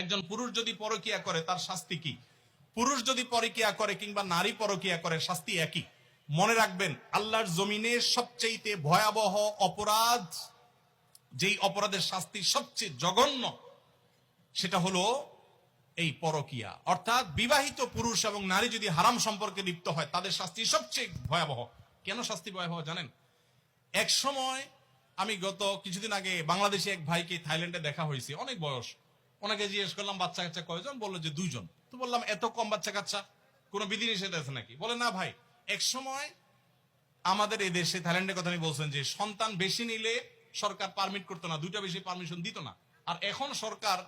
একজন পুরুষ যদি পরকিয়া করে তার শাস্তি কি? পুরুষ যদি পরকিয়া করে কিংবা নারী পরকিয়া করে শাস্তি একই। মনে রাখবেন, আল্লাহর জমিনে সবচেয়ে ভয়াবহ অপরাধ, যেই অপরাধের শাস্তি সবচেয়ে জঘন্য, সেটা হলো এই পরকিয়া। অর্থাৎ বিবাহিত পুরুষ এবং নারী যদি হারাম সম্পর্কে লিপ্ত হয় তাদের শাস্তি সবচেয়ে ভয়াবহ। কেন শাস্তি ভয়াবহ জানেন? এক সময় আমি গত কিছুদিন আগে বাংলাদেশে এক ভাইকে থাইল্যান্ডে দেখা হয়েছে, অনেক বয়স। ওনাকে জিজ্ঞেস করলাম বাচ্চা কাচ্চা কয়জন, বললো যে 2 জন। তো বললাম এত কম বাচ্চা কাচ্চা, কোনো বিধিনিষেধ আছে নাকি? বলে না ভাই, এক সময় আমাদের এই দেশে, থাইল্যান্ডের কথা আমি বলছেন, যে সন্তান বেশি নিলে সরকার পারমিট করতো না, 2টা বেশি পারমিশন দিত না। আর এখন সরকার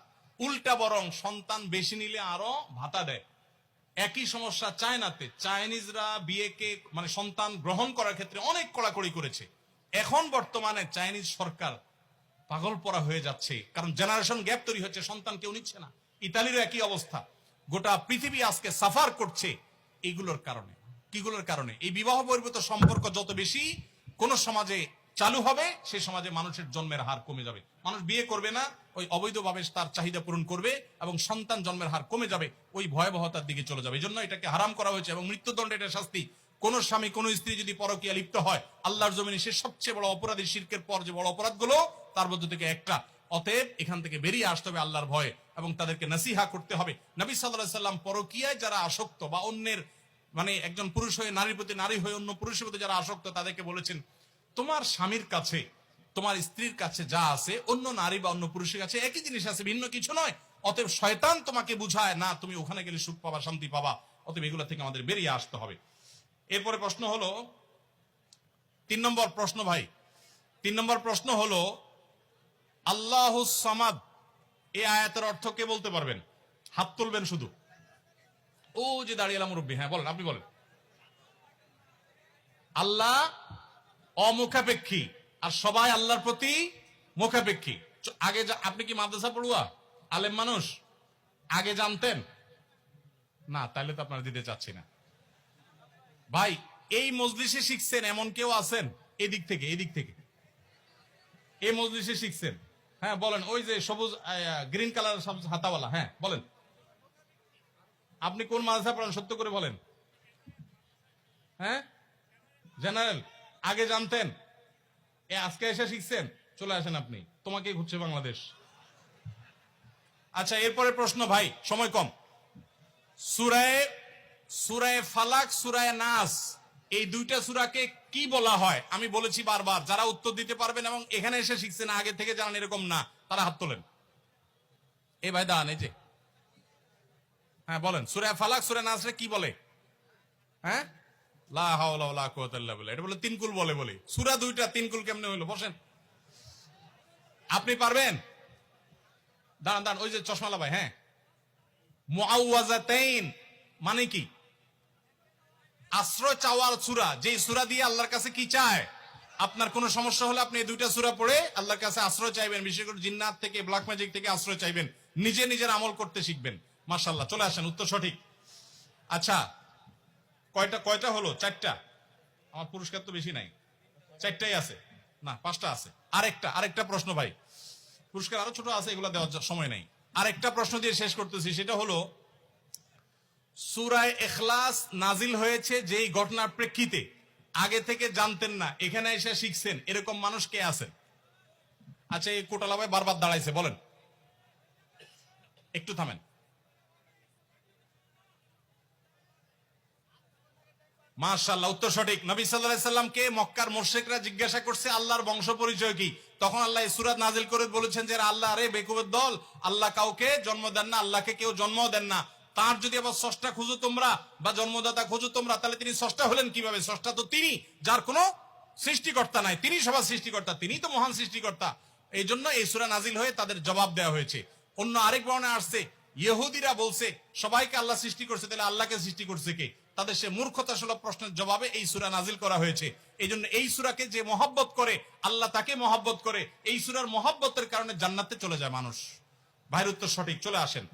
উল্টা, বরং সন্তান বেশি নিলে আরো ভাতা দেয়। একই সমস্যা চায়নাতে। চাইনিজরা বিয়েকে মানে সন্তান গ্রহণ করার ক্ষেত্রে অনেক কড়াকড়ি করেছে। এখন বর্তমানে চাইনিজ সরকার পাগল পড়া হয়ে যাচ্ছে, কারণ জেনারেশন গ্যাপ তৈরি হচ্ছে, সন্তান কেউ নিচ্ছে না। ইতালিরও একই অবস্থা। গোটা পৃথিবী আজকে সাফার করছে এইগুলোর কারণে। কিগুলোর কারণে? এই বিবাহ বহির্ভূত সম্পর্ক যত বেশি কোন সমাজে চালু হবে, সেই সমাজে মানুষের জন্মের হার কমে যাবে। মানুষ বিয়ে করবে না, ওই অবৈধভাবে তার চাহিদা পূরণ করবে এবং সন্তান জন্মের হার কমে যাবে, ওই ভয়াবহতার দিকে চলে যাবে। এই জন্য এটাকে হারাম করা হয়েছে এবং মৃত্যুদণ্ড এটার শাস্তি। কোন স্বামী কোন স্ত্রী যদি পরকীয়া লিপ্ত হয়, আল্লাহর জমিনে সে সবচেয়ে বড় অপরাধী। শিরকের পর যে বড় অপরাধগুলো, তার মধ্যে থেকে একটা। অতএব এখান থেকে বেরিয়ে আসতে হবে আল্লাহর ভয়ে এবং তাদেরকে নসিহা করতে হবে। নবী সাল্লাল্লাহু আলাইহি সাল্লাম পরকীয়ায় যারা আসক্ত, বা অন্যের মানে একজন পুরুষ হয়ে নারীর প্রতি, নারী হয়ে অন্য পুরুষের প্রতি যারা আসক্ত, তাদেরকে বলেছেন তোমার স্বামীর কাছে, তোমার স্ত্রীর কাছে যা আছে, অন্য নারী বা অন্য পুরুষের কাছে একই জিনিস আছে, ভিন্ন কিছু নয়। অতএব শয়তান তোমাকে বুঝায় না তুমি ওখানে গেলে সুখ পাবা, শান্তি পাবা। অতএব এগুলো থেকে আমাদের বেরিয়ে আসতে হবে। এরপরে প্রশ্ন হলো 3 নম্বর প্রশ্ন ভাই। 3 নম্বর প্রশ্ন হলো আল্লাহুস সামাদ, এই আয়াতের অর্থ কে বলতে পারবেন? হাত তুলবেন শুধু। ও যে দাঁড়িয়ে মুরব্বী, হ্যাঁ বলেন, আপনি বলেন। আল্লাহ অমুখাপেক্ষী আর সবাই আল্লাহর প্রতি মুখাপেক্ষী। আগে আপনি কি মাদ্রাসা পড়ুয়া, আলেম মানুষ? আগে জানতেন না? তাহলে তো আপনারা দিতে চাচ্ছি না ভাই। এই মজলিসে শিখছেন এমন কেউ আছেন? এদিক থেকে, এদিক থেকে এই মজলিসে শিখছেন? হ্যাঁ বলেন। ওই যে সবুজ গ্রিন কালার সবুজ হাতাওয়ালা, হ্যাঁ বলেন। আপনি কোন মাদ্রাসা পড়েন সত্য করে বলেন। হ্যাঁ জেনারেল। আগে জানতেন? আজকে এসে শিখছেন? চলে আসেন আপনি, তোমাকেই ঘুরছে বাংলাদেশ। আচ্ছা, এরপরে প্রশ্ন ভাই, সময় কম। সূরা ফালাক, সূরা নাস, এই 2টা সূরাকে কি বলা হয়? আমি বলেছি বারবার, যারা উত্তর দিতে পারবেন এবং এখানে এসে শিখছেন, আগে থেকে জানেন এরকম না, তারা হাত তোলেন। এই ভাই দাঁড়ান, এই যে, হ্যাঁ বলেন। সূরা ফালাক, সূরা নাস কি বলে? হ্যাঁ, লা হাওলা ওয়ালা কুওয়াতা ইল্লা বিল্লাহ। এটা বলে 3 কুল বলে। সূরা 2টা 3 কুল কেমনে হইলো? বসেন, আপনি পারবেন? দাঁড়ান, ওই যে চশমালা ভাই, হ্যাঁ। মুআওয়াযাতাইন মানে কি? আশ্রয় চাওয়ার সূরা, যেই সূরা দিয়ে আল্লাহর কাছে কি চায়? আপনার কোনো সমস্যা হলে আপনি এই 2টা সূরা পড়ে আল্লাহর কাছে আশ্রয় চাইবেন। বিশেষ করে জিন্নাত থেকে, ব্ল্যাক ম্যাজিক থেকে আশ্রয় চাইবেন। নিজের আমল করতে শিখবেন। মাশাআল্লাহ, চলে আসেন, উত্তর সঠিক। আচ্ছা, কয়টা হলো? 4টা। আমার পুরস্কার তো বেশি নাই, 4টাই আছে না, 5টা আছে। আরেকটা প্রশ্ন ভাই, পুরস্কার আরো ছোট আছে, এগুলো দেওয়ার সময় নাই। আরেকটা প্রশ্ন দিয়ে শেষ করতেছি, সেটা হলো সূরা ইখলাস নাজিল হয়েছে যেই ঘটনার প্রেক্ষিতে, আগে থেকে জানতেন না, এখানে এসে শিখছেন, এরকম মানুষ কে আছেন? আচ্ছা, এই কোটালা ভাই বারবার দাঁড়াইছে, বলেন। একটু থামেন। মাশাআল্লাহ, উত্তর সঠিক। নবী সাল্লাল্লাহু আলাইহি সাল্লামকে মক্কার মুশরিকরা জিজ্ঞাসা করছে আল্লাহর বংশ পরিচয় কি? তখন আল্লাহ এই সূরা নাজিল করে বলেছেন যে আল্লাহ রে বেকুবের দল, আল্লাহ কাউকে জন্ম দেন না, আল্লাহকে কেউ জন্মও দেন না। তার যদি আবার স্রষ্টা খুঁজো তোমরা, বা জন্মদাতা খুঁজো তোমরা, তাহলে তিনি স্রষ্টা হলেন কিভাবে? স্রষ্টা তো তিনি, যার কোনো সৃষ্টিকর্তা নাই। তিনি সবার সৃষ্টিকর্তা, তিনি তো মহান সৃষ্টিকর্তা। এই জন্য এই সূরা নাজিল হয়ে তাদের জবাব দেওয়া হয়েছে। অন্য আরেক বর্ণনায় আসছে, ইহুদিরা বলছে সবাইকে আল্লাহ সৃষ্টি করছে, তাহলে আল্লাহকে সৃষ্টি করছে কে? তাদের সে মূর্খতা সুলভ প্রশ্নের জবাবে এই সূরা নাজিল করা হয়েছে। এই জন্য এই সূরাকে যে মহব্বত করে, আল্লাহ তাকে মহব্বত করে। এই সূরার মহব্বতের কারণে জান্নাতে চলে যায় মানুষ। ভাইয়ের উত্তর সঠিক, চলে আসেন।